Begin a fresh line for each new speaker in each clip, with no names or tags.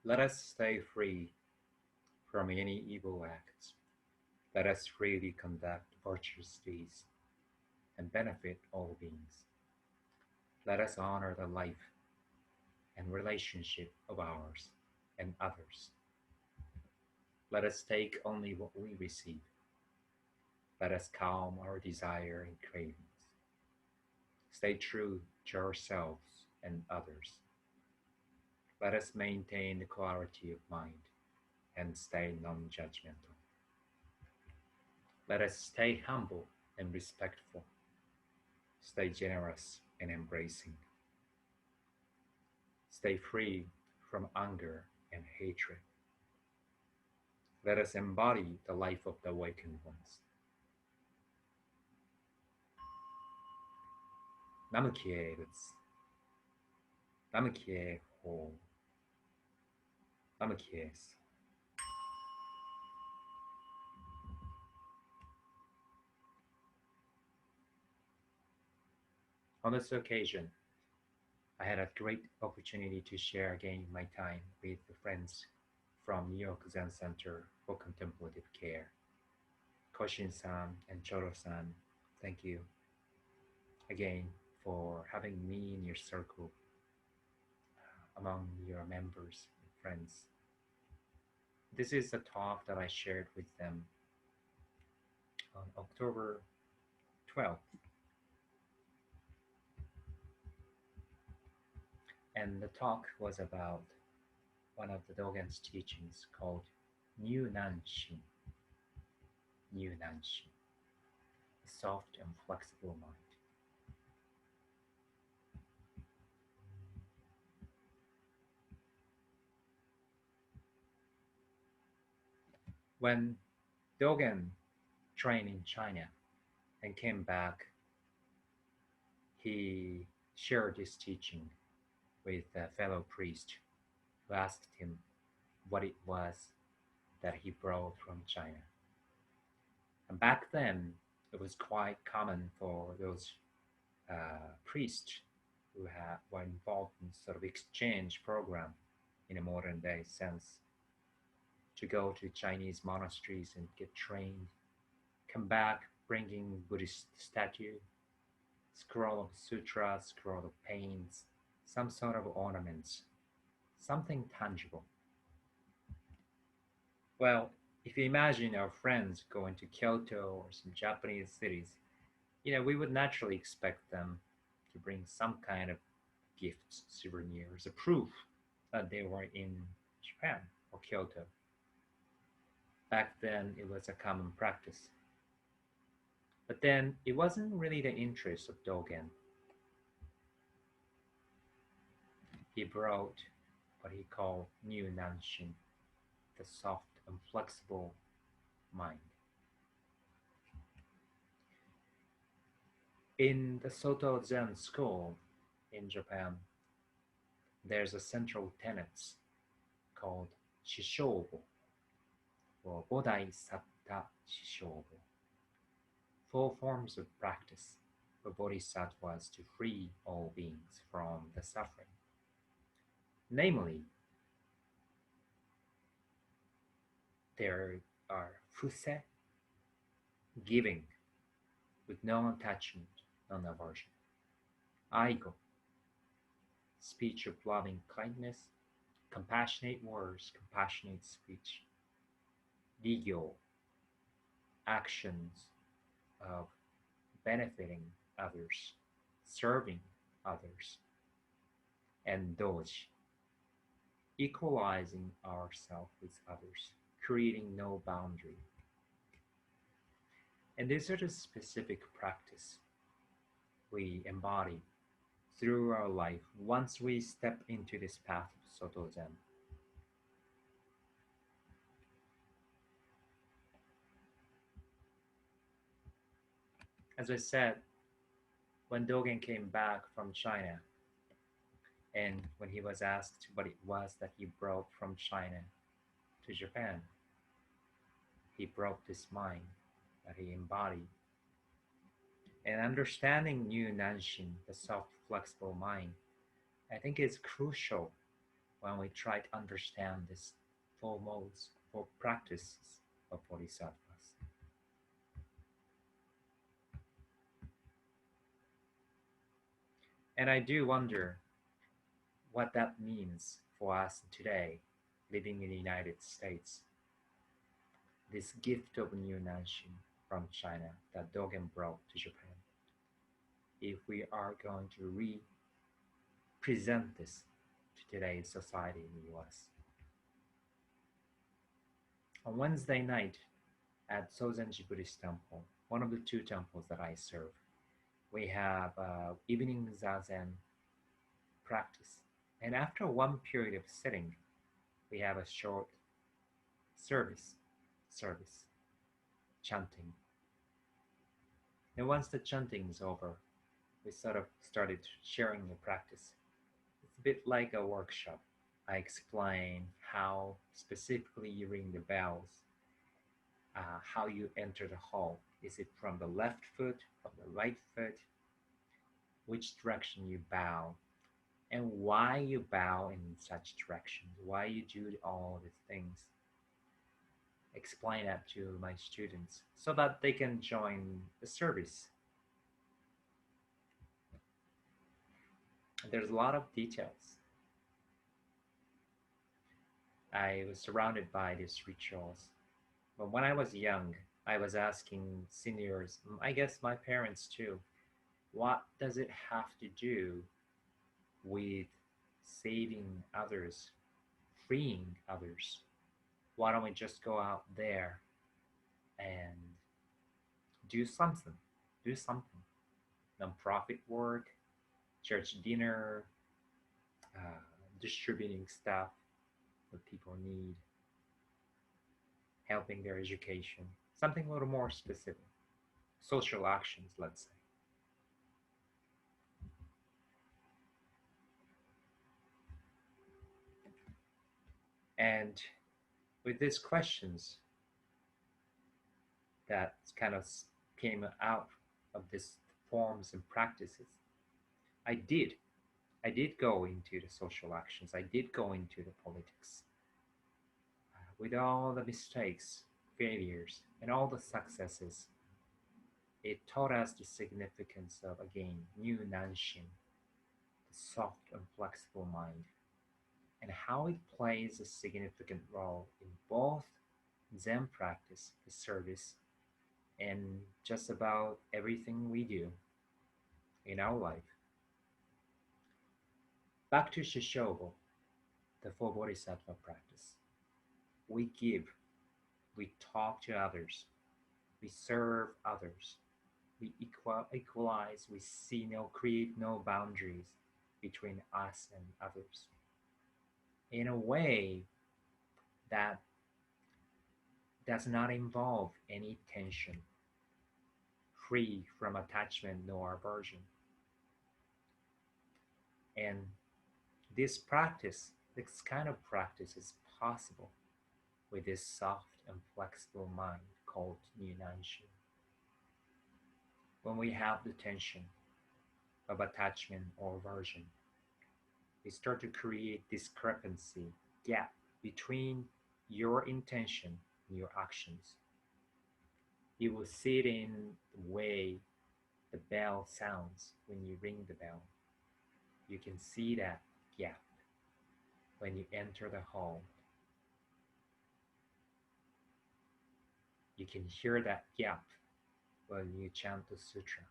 Let us stay free from any evil acts. Let us freely conduct virtuous deeds and benefit all beings. Let us honor the life and relationship of ours and others. Let us take only what we receive. Let us calm our desire and cravings. Stay true to ourselves and others. Let us maintain the clarity of mind and stay non judgmental. Let us stay humble and respectful. Stay generous and embracing. Stay free from anger and hatred. Let us embody the life of the awakened ones. Namukye Butsu, Namukye Ho, Namukye. On this occasion, I had a great opportunity to share again my time with the friends from New York Zen Center for Contemplative Care. Koshin-san and Choro-san, thank you again for having me in your circle among your members and friends. This is a talk that I shared with them on October 12th. And the talk was about one of the Dogen's teachings called Nyunanshin. Nyunanshin, a soft and flexible mind. When Dogen trained in China and came back, he shared this teaching with a fellow priest who asked him what it was that he brought from China. And back then, it was quite common for those priests who were involved in sort of exchange program in a modern day sense to go to Chinese monasteries and get trained, come back bringing Buddhist statue, scroll of sutra, scroll of paints, some sort of ornaments, something tangible. Well, if you imagine our friends going to Kyoto or some Japanese cities, we would naturally expect them to bring some kind of gifts, souvenirs, a proof that they were in Japan or Kyoto. Back then, it was a common practice. But then, it wasn't really the interest of Dogen. He brought what he called Nyunanshin, the soft and flexible mind. In the Soto Zen school in Japan, there's a central tenet called Shishobo, or Bodhisattva Shishobo. Four forms of practice for bodhisattvas to free all beings from the suffering. Namely, there are fuse, giving, with no attachment, non-aversion. Aigo, speech of loving kindness, compassionate words, compassionate speech. Rigyo, actions of benefiting others, serving others. And doji, equalizing ourselves with others, creating no boundary. And these are the specific practice we embody through our life once we step into this path of Soto Zen. As I said, when Dogen came back from China, and when he was asked what it was that he brought from China to Japan, he brought this mind that he embodied. And understanding Nyunanshin, the soft, flexible mind, I think is crucial when we try to understand these four modes, four practices of bodhisattvas. And I do wonder what that means for us today, living in the United States. This gift of Nyunanshin from China that Dogen brought to Japan. If we are going to present this to today's society in the US. On Wednesday night at Sozenji Buddhist Temple, one of the two temples that I serve, we have evening zazen practice. And after one period of sitting, we have a short service, chanting. And once the chanting is over, we sort of started sharing the practice. It's a bit like a workshop. I explain how specifically you ring the bells, how you enter the hall. Is it from the left foot, from the right foot? Which direction you bow, and why you bow in such directions, why you do all these things. Explain that to my students so that they can join the service. There's a lot of details. I was surrounded by these rituals. But when I was young, I was asking seniors, I guess my parents too, what does it have to do with saving others, freeing others? Why don't we just go out there and do something? Do something. Non-profit work, church dinner, uh, distributing stuff that people need, helping their education, something a little more specific. Social actions, let's say. And with these questions that kind of came out of these forms and practices, I did. I did go into the social actions. I did go into the politics. With all the mistakes, failures, and all the successes, it taught us the significance of, again, Nyunanshin, the soft and flexible mind, and how it plays a significant role in both Zen practice, the service, and just about everything we do in our life. Back to Shishogo, the four bodhisattva practice. We give, we talk to others, we serve others, we equalize, we see no, create no boundaries between us and others. In a way that does not involve any tension, free from attachment nor aversion. And this kind of practice is possible with this soft and flexible mind called Nyunanshin. When we have the tension of attachment or aversion, we start to create discrepancy, gap between your intention and your actions. You will see it in the way the bell sounds when you ring the bell. You can see that gap when you enter the hall. You can hear that gap when you chant the sutra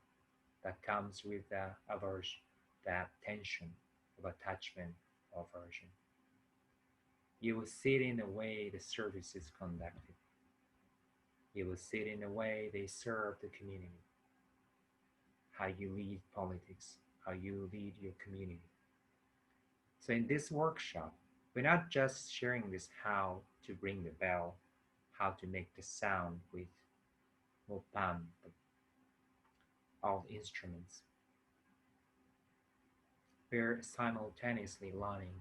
that comes with that aversion, that tension of attachment or aversion. You will see it in the way the service is conducted. You will see it in the way they serve the community, how you lead politics, how you lead your community. So in this workshop, we're not just sharing this how to ring the bell, how to make the sound with mopan, all the instruments. We're simultaneously learning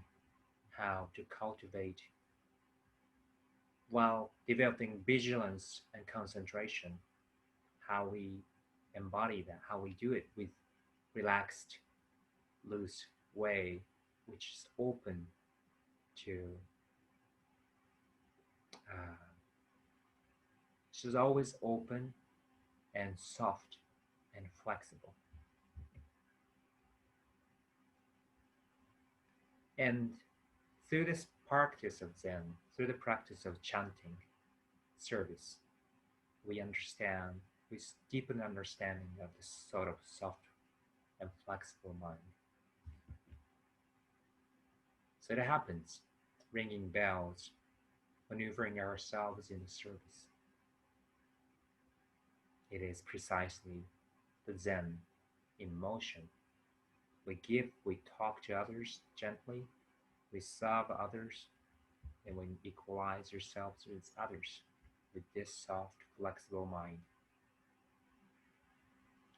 how to cultivate while developing vigilance and concentration, how we embody that, how we do it with relaxed, loose way, which is open to uh, she's always open and soft and flexible. And through this practice of Zen, through the practice of chanting, service, we understand, we deepen understanding of this sort of soft and flexible mind. So it happens, ringing bells, maneuvering ourselves in the service. It is precisely the Zen in motion. We give, we talk to others gently, we serve others, and we equalize ourselves with others with this soft, flexible mind.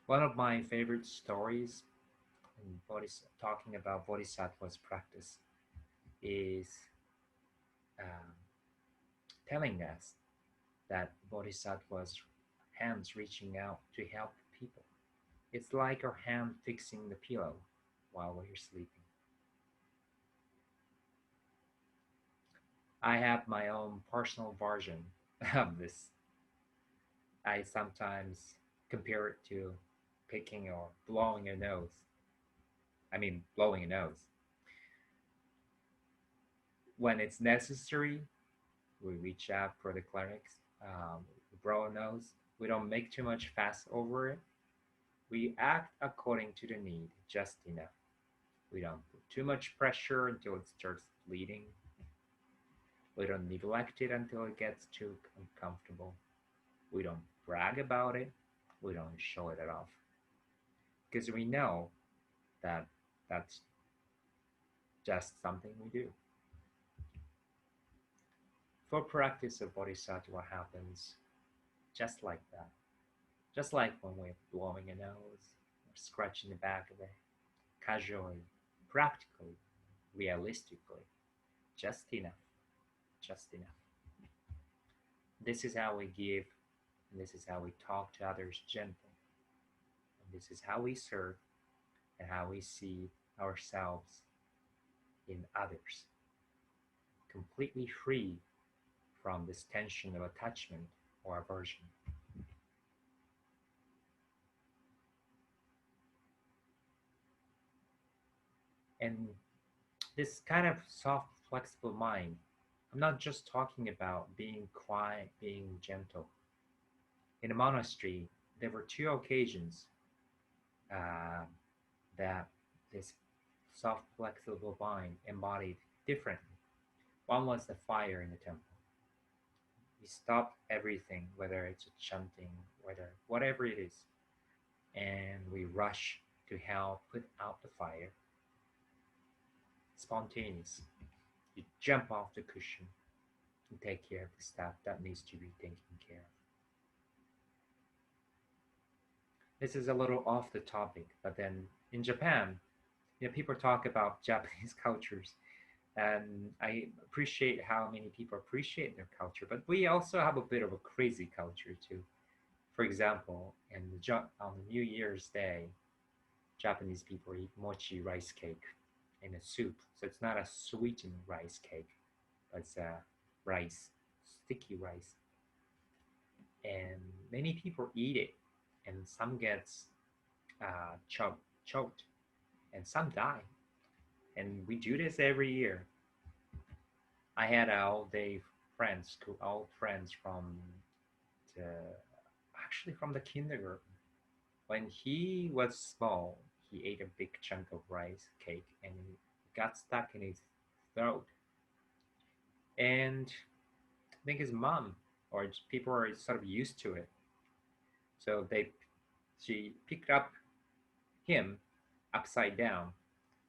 One of my favorite stories in talking about Bodhisattva's practice is um, telling us that Bodhisattva's hands reaching out to help people. It's like our hand fixing the pillow while we're sleeping. I have my own personal version of this. I sometimes compare it to picking or blowing a nose. I mean, blowing a nose. When it's necessary, we reach out for the clinics, blow a nose. We don't make too much fuss over it. We act according to the need, just enough. We don't put too much pressure until it starts bleeding. We don't neglect it until it gets too uncomfortable. We don't brag about it. We don't show it off. Because we know that that's just something we do. For practice of bodhisattva happens just like that. Just like when we're blowing a nose or scratching the back of it, casually, practically, realistically, just enough, just enough. This is how we give, and this is how we talk to others gently, and this is how we serve and how we see ourselves in others, completely free from this tension of attachment or aversion. And this kind of soft, flexible mind, I'm not just talking about being quiet, being gentle. In a monastery, there were two occasions uh, that this soft, flexible mind embodied differently. One was the fire in the temple. We stopped everything, whether it's a chanting, whether whatever it is, and we rush to help put out the fire. Spontaneous. You jump off the cushion and take care of the stuff that needs to be taken care of. This is a little off the topic, but then in Japan, people talk about Japanese cultures, and I appreciate how many people appreciate their culture, but we also have a bit of a crazy culture too. For example, on the New Year's Day, Japanese people eat mochi rice cake in a soup. So it's not a sweetened rice cake, but it's a rice, sticky rice. And many people eat it, and some gets choked, and some die. And we do this every year. I had all day friends, old friends the, actually from the kindergarten. When he was small, he ate a big chunk of rice cake and it got stuck in his throat. And I think his mom or people are sort of used to it. So she picked up him upside down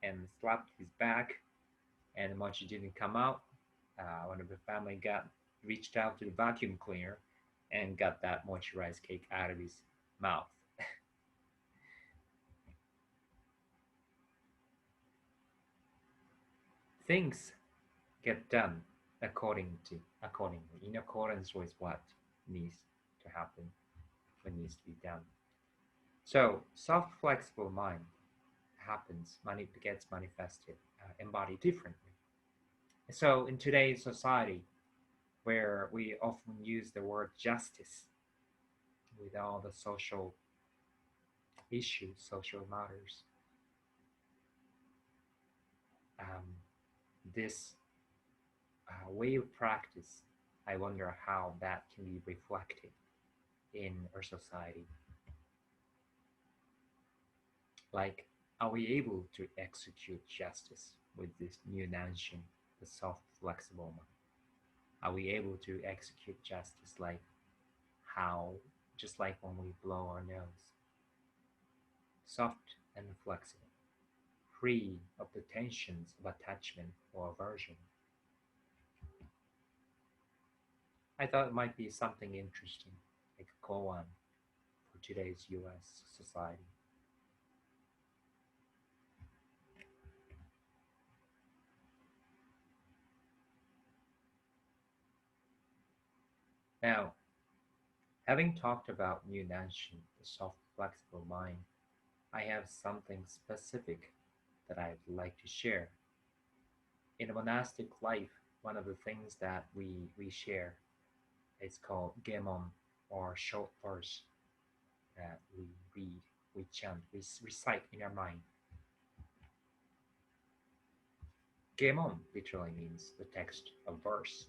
and slapped his back. And when she didn't come out, one of the family reached out to the vacuum cleaner and got that mochi rice cake out of his mouth. Things get done accordingly, in accordance with what needs to happen, what needs to be done. So soft, flexible mind gets manifested, embodied differently. So, in today's society, where we often use the word justice with all the social issues, social matters, um, this way of practice, I wonder how that can be reflected in our society. Like, are we able to execute justice with this Nyunanshin, the soft, flexible mind? Are we able to execute justice like how, just like when we blow our nose, soft and flexible, free of the tensions of attachment or aversion? I thought it might be something interesting, like a koan for today's US society. Now, having talked about Nyunanshin, the soft, flexible mind, I have something specific that I'd like to share. In a monastic life, one of the things that we share is called gemon, or short verse that we read, we chant, we recite in our mind. Gemon literally means the text of verse.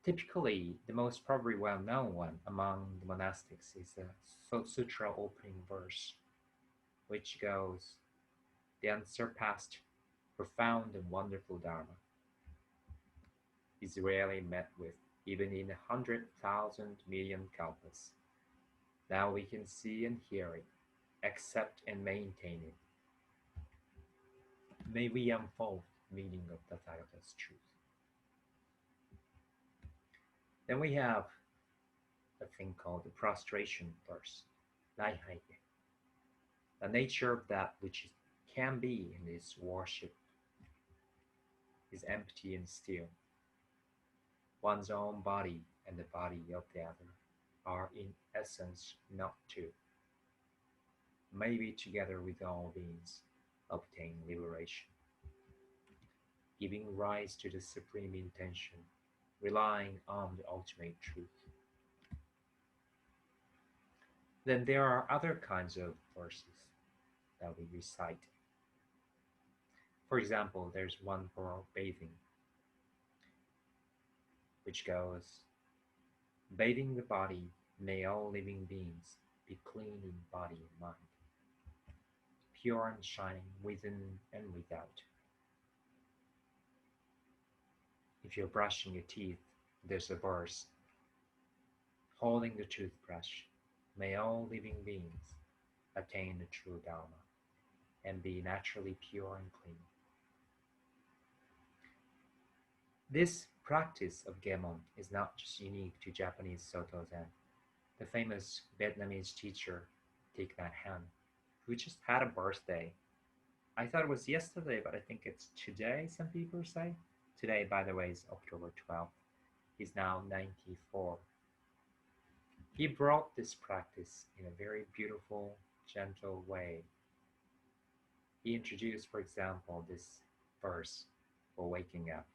Typically, the most probably well-known one among the monastics is the Sutra opening verse, which goes, "The unsurpassed, profound, and wonderful Dharma is rarely met with, even in 100,000 million kalpas. Now we can see and hear it, accept and maintain it. May we unfold the meaning of Tathagata's truth." Then we have a thing called the prostration verse, Naihaike. The nature of that which can be in its worship is empty and still. One's own body and the body of the other are in essence not two. Maybe together with all beings obtain liberation, giving rise to the supreme intention, relying on the ultimate truth. Then there are other kinds of verses that we recite. For example, there's one for bathing, which goes, "Bathing the body, may all living beings be clean in body and mind, pure and shining within and without." If you're brushing your teeth, there's a verse, "Holding the toothbrush, may all living beings attain the true Dharma and be naturally pure and clean." This practice of Gemon is not just unique to Japanese Soto Zen. The famous Vietnamese teacher Thich Nhat Hanh, who just had a birthday. I thought it was yesterday, but I think it's today, some people say. Today, by the way, is October 12th. He's now 94. He brought this practice in a very beautiful, gentle way. He introduced, for example, this verse for waking up.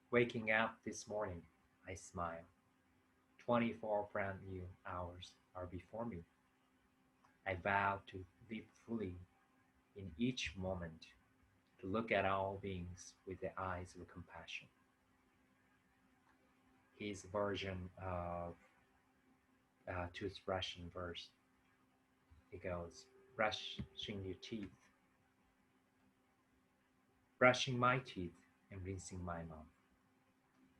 "Waking up this morning, I smile. 24 brand new hours are before me. I vow to live fully in each moment, to look at all beings with the eyes of compassion." His version of toothbrushing verse, it goes, "Brushing your teeth, brushing my teeth and rinsing my mouth.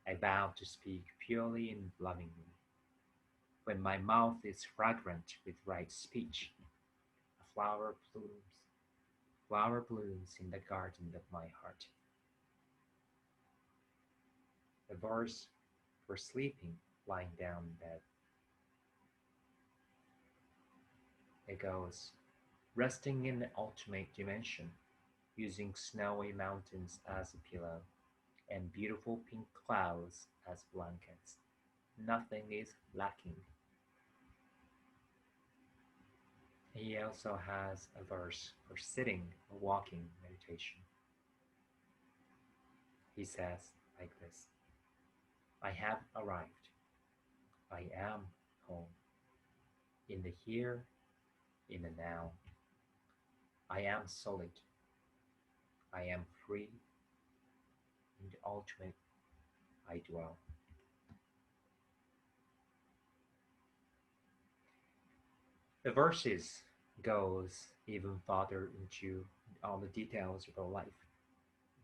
I vow to speak purely and lovingly. When my mouth is fragrant with right speech, a flower blooms in the garden of my heart." The verse for sleeping, lying down in bed, it goes, "Resting in the ultimate dimension, using snowy mountains as a pillow and beautiful pink clouds as blankets. Nothing is lacking." He also has a verse for sitting or walking meditation. He says like this: I have arrived. I am home. In the here, in the now. I am solid. I am free. In the ultimate, I dwell. The verses goes even farther into all the details of our life.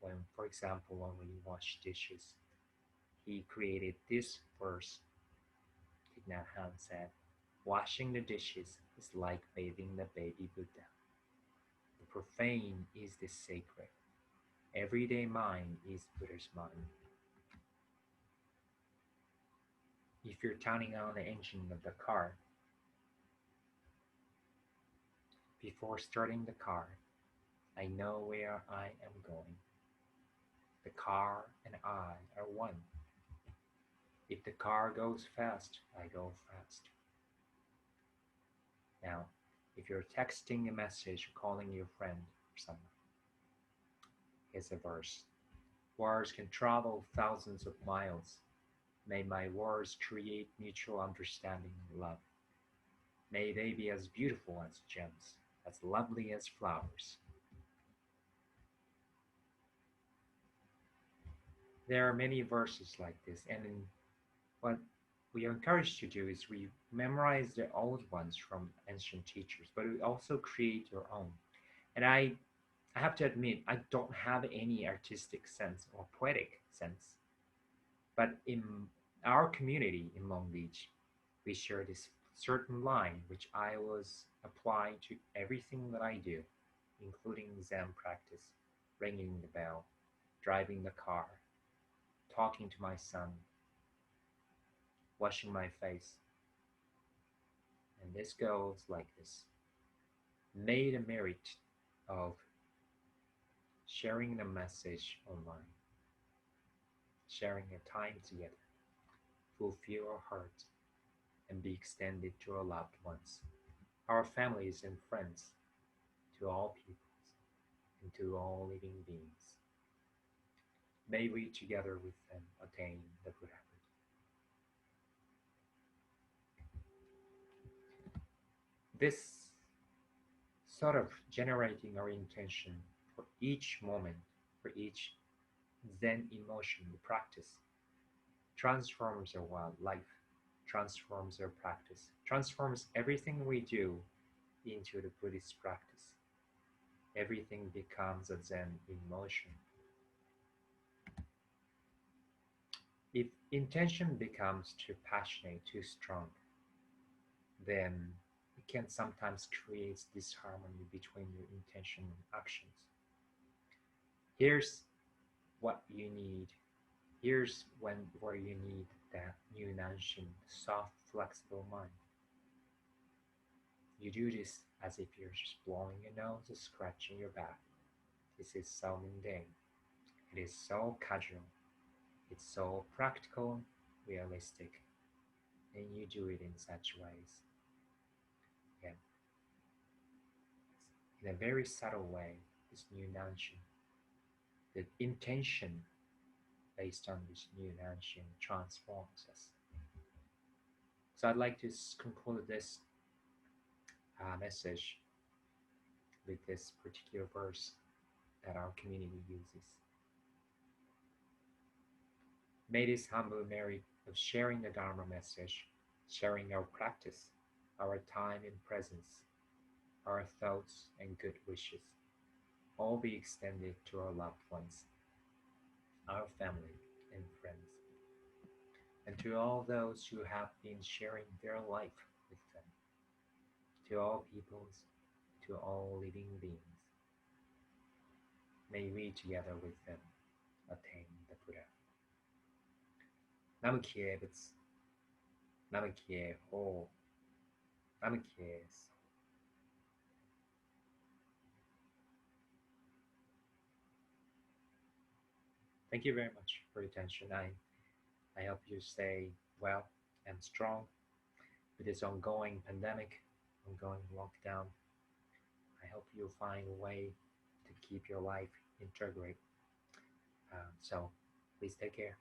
When, for example, when we wash dishes, he created this verse. Thich Nhat Hanh said, "Washing the dishes is like bathing the baby Buddha. The profane is the sacred. Everyday mind is Buddha's mind." If you're turning on the engine of the car, before starting the car, I know where I am going. The car and I are one. If the car goes fast, I go fast. Now, if you're texting a message or calling your friend or someone, here's a verse. Words can travel thousands of miles. May my words create mutual understanding and love. May they be as beautiful as gems, as lovely as flowers. There are many verses like this, and what we are encouraged to do is we memorize the old ones from ancient teachers, but we also create your own. And I have to admit, I don't have any artistic sense or poetic sense, but in our community in Long Beach, we share this certain line which I was applying to everything that I do, including Zen practice, ringing the bell, driving the car, talking to my son, washing my face. And this goes like this: made a merit of sharing the message online, sharing a time together, fulfill our heart, and be extended to our loved ones, our families and friends, to all peoples, and to all living beings. May we together with them attain the Buddhahood. This sort of generating our intention for each moment, for each Zen emotion we practice, transforms our life, transforms our practice, transforms everything we do into the Buddhist practice. Everything becomes a Zen emotion. If intention becomes too passionate, too strong, then it can sometimes create disharmony between your intention and actions. Here's what you need. Here's where you need that Nyunanshin, soft, flexible mind. You do this as if you're just blowing your nose or scratching your back. This is so mundane. It is so casual. It's so practical, realistic, and you do it in such ways. Again, in a very subtle way, this Nyunanshin, the intention based on this Nyunanshin transforms us. So I'd like to conclude this message with this particular verse that our community uses. May this humble merit of sharing the Dharma message, sharing our practice, our time and presence, our thoughts and good wishes, all be extended to our loved ones, our family and friends, and to all those who have been sharing their life with them, to all peoples, to all living beings. May we together with them attain the Buddha. Namakie Bits, Namakie Ho, Namakie. Thank you very much for your attention. I hope you stay well and strong with this ongoing pandemic ongoing lockdown. I hope you find a way to keep your life integrate. So please take care.